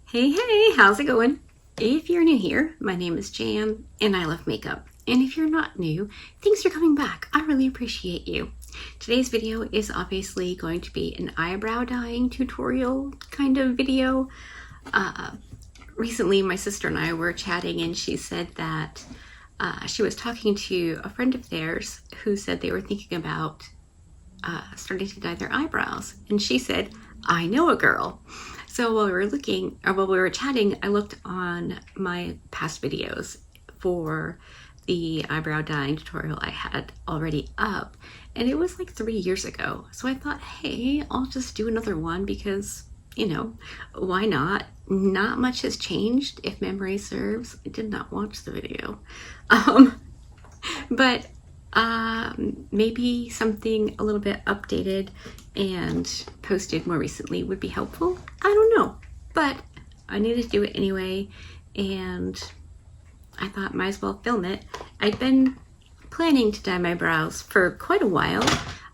Hey, how's it going? If you're new here, my name is Jan and I love makeup. And if you're not new, thanks for coming back. I really appreciate you. Today's video is obviously going to be an eyebrow dyeing tutorial kind of video. Recently, my sister and I were chatting and she said that she was talking to a friend of theirs who said they were thinking about starting to dye their eyebrows. And she said, I know a girl. So while we were chatting, I looked on my past videos for the eyebrow dyeing tutorial I had already up, and it was like 3 years ago. So I thought, hey, I'll just do another one because, you know, why not? Not much has changed if memory serves. I did not watch the video. But maybe something a little bit updated and posted more recently would be helpful. I don't know, but I needed to do it anyway, and I thought might as well film it. I'd been planning to dye my brows for quite a while.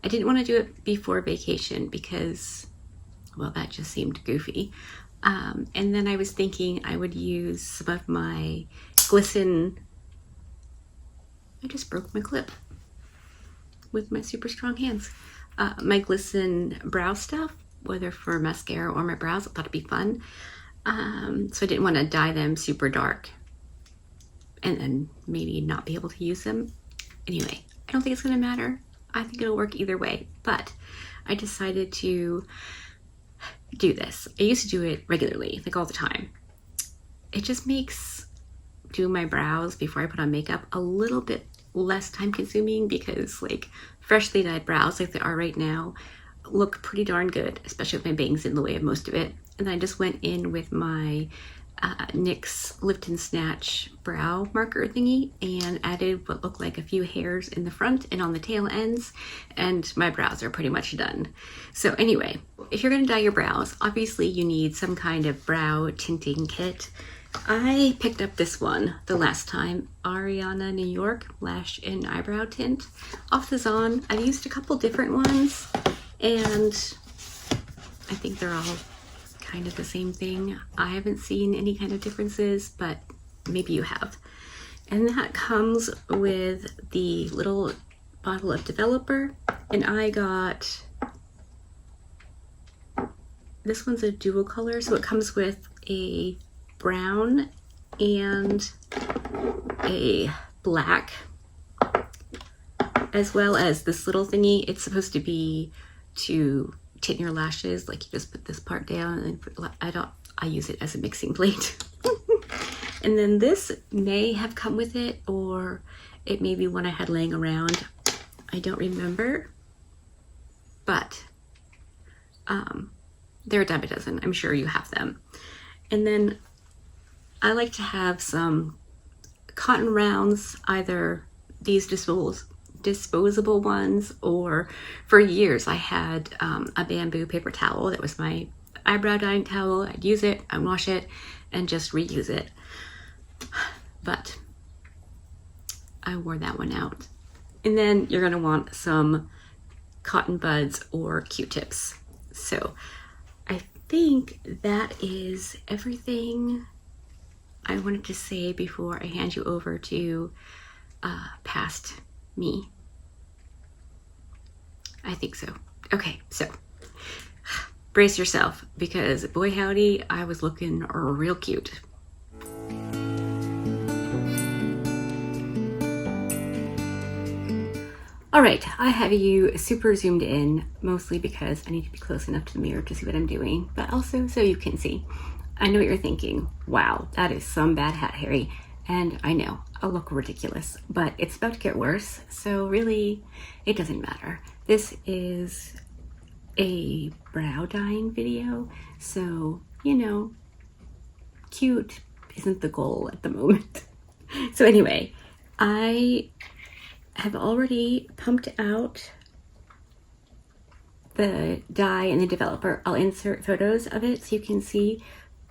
I didn't want to do it before vacation because, well, that just seemed goofy. And then I was thinking I would use some of my Glisten. I just broke my clip with my super strong hands. My Glisten brow stuff, whether for mascara or my brows. I thought it'd be fun. So I didn't want to dye them super dark and then maybe not be able to use them. Anyway, I don't think it's going to matter. I think it'll work either way, but I decided to do this. I used to do it regularly, like all the time. It just makes doing my brows before I put on makeup a little bit less time consuming because like freshly dyed brows like they are right now look pretty darn good, especially with my bangs in the way of most of it. And I just went in with my NYX Lift and Snatch brow marker thingy and added what looked like a few hairs in the front and on the tail ends, and my brows are pretty much done. So anyway, if you're going to dye your brows, obviously you need some kind of brow tinting kit. I picked up this one the last time, Ariana New York Lash and Eyebrow Tint off the Zon. I've used a couple different ones and I think they're all kind of the same thing. I haven't seen any kind of differences, but maybe you have. And that comes with the little bottle of developer, and I got, this one's a dual color, so it comes with a brown and a black, as well as this little thingy. It's supposed to be to tint your lashes, like you just put this part down and then I use it as a mixing plate. And then this may have come with it, or it may be one I had laying around. I don't remember, but they're a dime a dozen. I'm sure you have them. And then I like to have some cotton rounds, either these disposable ones, or for years I had a bamboo paper towel that was my eyebrow dyeing towel. I'd use it, I'd wash it, and just reuse it. But I wore that one out. And then you're gonna want some cotton buds or Q-tips. So I think that is everything I wanted to say before I hand you over to past me. I think so. Okay, so brace yourself because boy howdy, I was looking real cute. All right, I have you super zoomed in, mostly because I need to be close enough to the mirror to see what I'm doing, but also so you can see. I know what you're thinking. Wow, that is some bad hat, Harry. And I know, I'll look ridiculous, but it's about to get worse, so really, it doesn't matter. This is a brow dyeing video, so, you know, cute isn't the goal at the moment. So anyway, I have already pumped out the dye in the developer. I'll insert photos of it so you can see,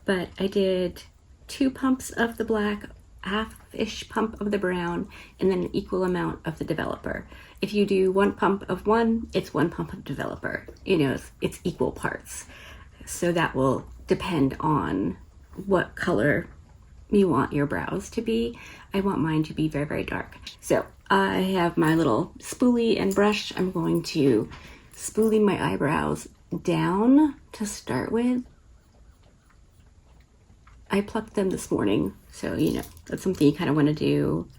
but I did 2 pumps of the black, half-ish pump of the brown, and then an equal amount of the developer. If you do 1 pump of one, it's 1 pump of developer. You know, it's equal parts. So that will depend on what color you want your brows to be. I want mine to be very, very dark. So I have my little spoolie and brush. I'm going to spoolie my eyebrows down to start with. I plucked them this morning, so you know, that's something you kind of want to do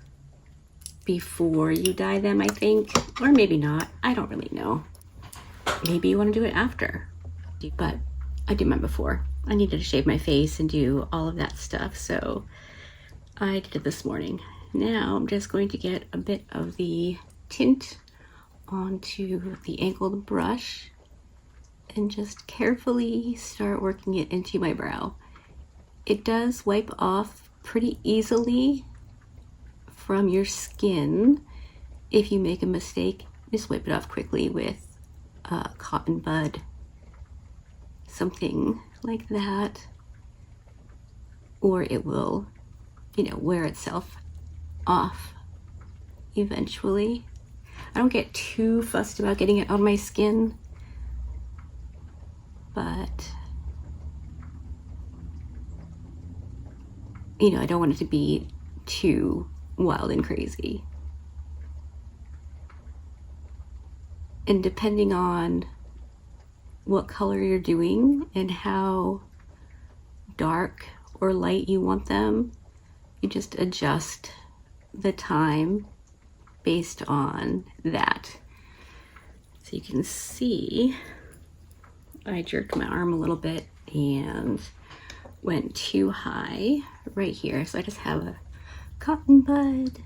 before you dye them, I think, or maybe not. I don't really know. Maybe you want to do it after, but I did mine before. I needed to shave my face and do all of that stuff, so I did it this morning. Now I'm just going to get a bit of the tint onto the angled brush and just carefully start working it into my brow. It does wipe off pretty easily from your skin. If you make a mistake, just wipe it off quickly with a cotton bud, something like that, or it will, you know, wear itself off eventually. I don't get too fussed about getting it on my skin, but you know, I don't want it to be too wild and crazy. And depending on what color you're doing and how dark or light you want them, you just adjust the time based on that. So you can see I jerked my arm a little bit and went too high right here. So I just have a cotton bud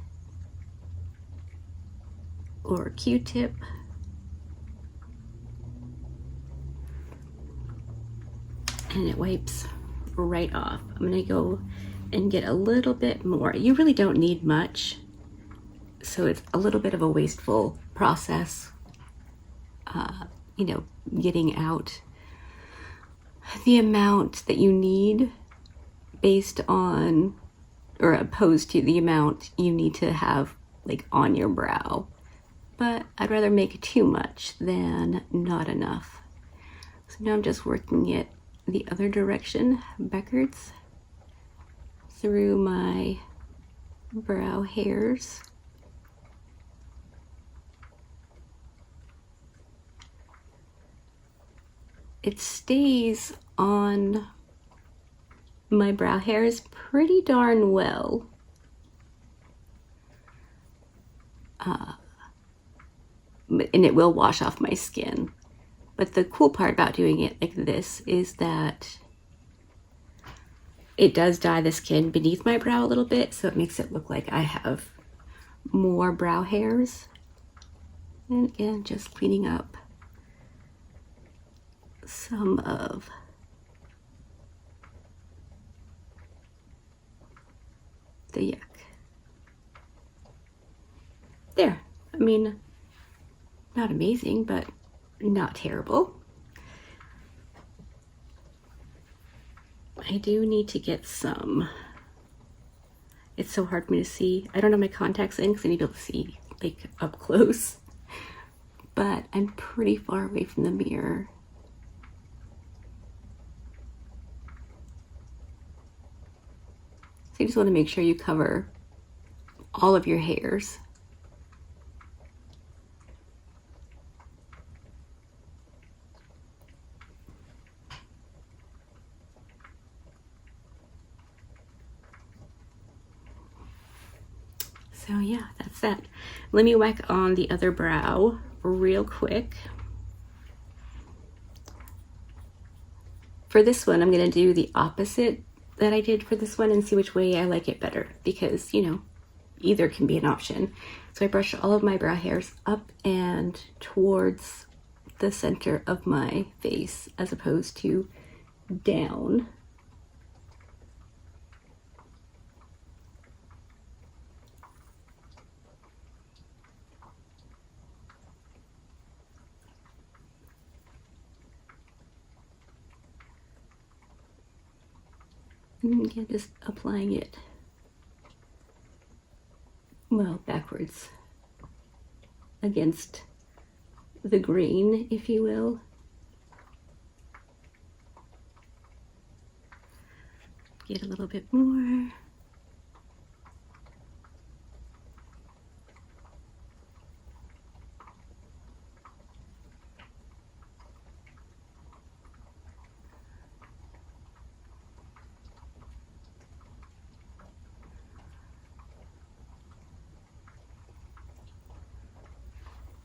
or Q-tip. And it wipes right off. I'm gonna go and get a little bit more. You really don't need much, so it's a little bit of a wasteful process, you know, getting out the amount that you need based on, or opposed to the amount you need to have like on your brow. But I'd rather make too much than not enough. So now I'm just working it the other direction, backwards, through my brow hairs. It stays on my brow hairs pretty darn well. And it will wash off my skin. But the cool part about doing it like this is that it does dye the skin beneath my brow a little bit, so it makes it look like I have more brow hairs. And again, just cleaning up some of the yuck. There. I mean, not amazing, but not terrible. I do need to get some. It's so hard for me to see. I don't have my contacts in because I need to be able to see like up close, but I'm pretty far away from the mirror. So you just want to make sure you cover all of your hairs. So yeah, that's that. Let me whack on the other brow real quick. For this one, I'm gonna do the opposite that I did for this one and see which way I like it better, because, you know, either can be an option. So I brush all of my brow hairs up and towards the center of my face as opposed to down. And again, just applying it, well, backwards against the grain, if you will. Get a little bit more.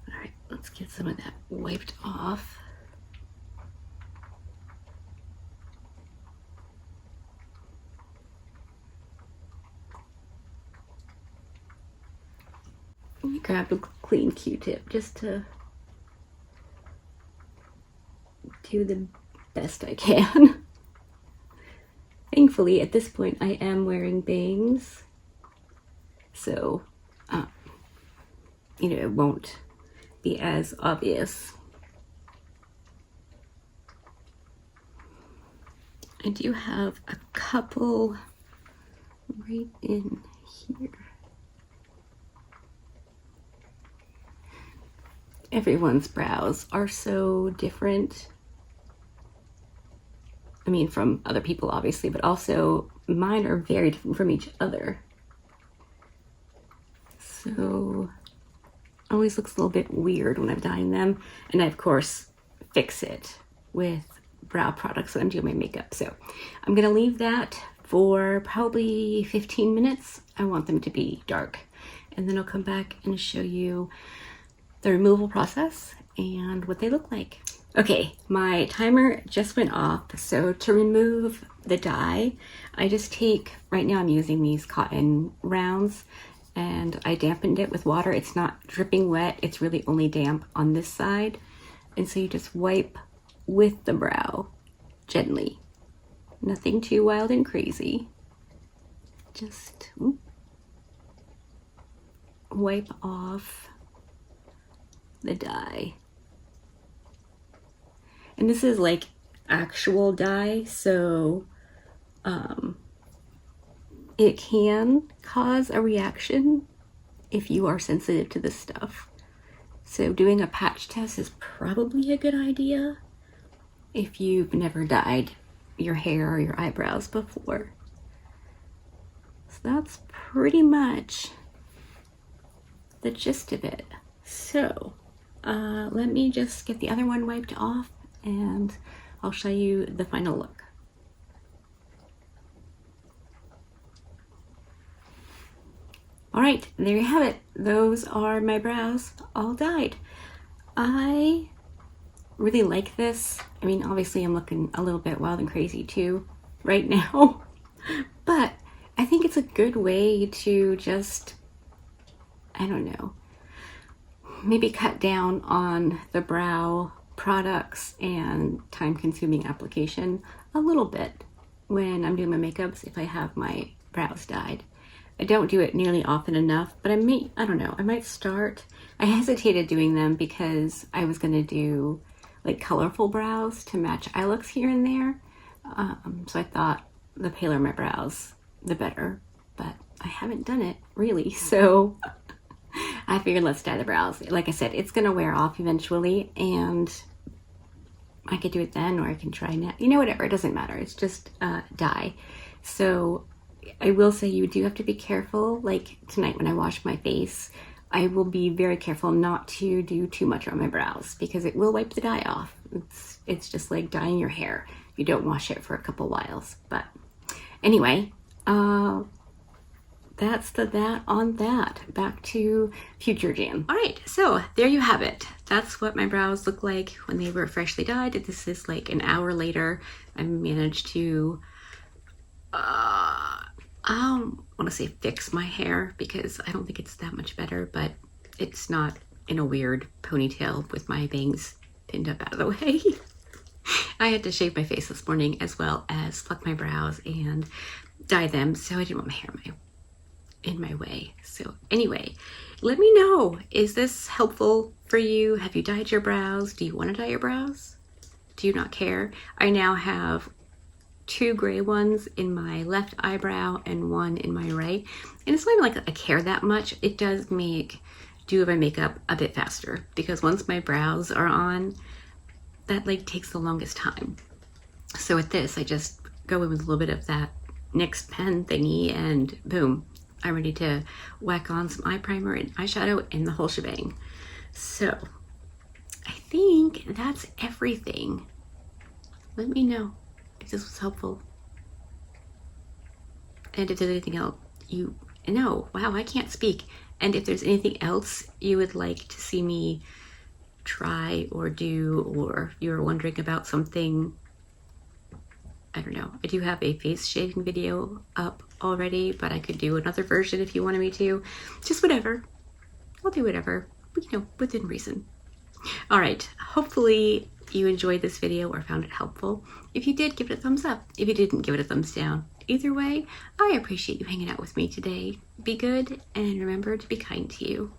All right, let's get some of that wiped off. Let me grab a clean Q-tip just to do the best I can. Thankfully, at this point, I am wearing bangs, so you know, it won't be as obvious. I do have a couple right in here. Everyone's brows are so different. I mean, from other people, obviously, but also mine are very different from each other. So it always looks a little bit weird when I'm dyeing them. And I, of course, fix it with brow products when I'm doing my makeup. So I'm gonna leave that for probably 15 minutes. I want them to be dark. And then I'll come back and show you the removal process and what they look like. Okay, my timer just went off. So to remove the dye, I just take, right now I'm using these cotton rounds, and I dampened it with water. It's not dripping wet, it's really only damp on this side. And so you just wipe with the brow gently. Nothing too wild and crazy. Just wipe off the dye. And this is like actual dye, so it can cause a reaction if you are sensitive to this stuff. So doing a patch test is probably a good idea if you've never dyed your hair or your eyebrows before. So that's pretty much the gist of it. So let me just get the other one wiped off and I'll show you the final look. All right, there you have it. Those are my brows all dyed. I really like this. I mean, obviously I'm looking a little bit wild and crazy too right now, but I think it's a good way to just, I don't know, maybe cut down on the brow products and time-consuming application a little bit when I'm doing my makeups if I have my brows dyed. I don't do it nearly often enough, but I don't know, I might start. I hesitated doing them because I was gonna do like colorful brows to match eye looks here and there. So I thought the paler my brows, the better, but I haven't done it really, so I figured let's dye the brows. Like I said, it's gonna wear off eventually, and I could do it then, or I can try now. You know, whatever, it doesn't matter. It's just dye. So I will say you do have to be careful. Like tonight when I wash my face, I will be very careful not to do too much on my brows because it will wipe the dye off. It's just like dyeing your hair. You don't wash it for a couple whiles. But anyway, that's that on that. Back to future Jan. All right, so there you have it. That's what my brows look like when they were freshly dyed. This is like an hour later. I managed to, I don't want to say fix my hair because I don't think it's that much better, but it's not in a weird ponytail with my bangs pinned up out of the way. I had to shave my face this morning as well as pluck my brows and dye them, so I didn't want my hair in my way. So anyway, let me know, is this helpful for you? Have you dyed your brows? Do you want to dye your brows? Do you not care? I now have 2 gray ones in my left eyebrow and 1 in my right. And it's not even like I care that much. It does make do my makeup a bit faster because once my brows are on, that like takes the longest time. So with this, I just go in with a little bit of that NYX pen thingy, and boom, I'm ready to whack on some eye primer and eyeshadow and the whole shebang. So I think that's everything. Let me know if this was helpful. And if there's anything else you know, wow, I can't speak. And if there's anything else you would like to see me try or do, or you're wondering about something, I don't know. I do have a face shaving video up already, but I could do another version if you wanted me to. Just whatever. I'll do whatever, you know, within reason. All right, hopefully you enjoyed this video or found it helpful. If you did, give it a thumbs up. If you didn't, give it a thumbs down. Either way, I appreciate you hanging out with me today. Be good and remember to be kind to you.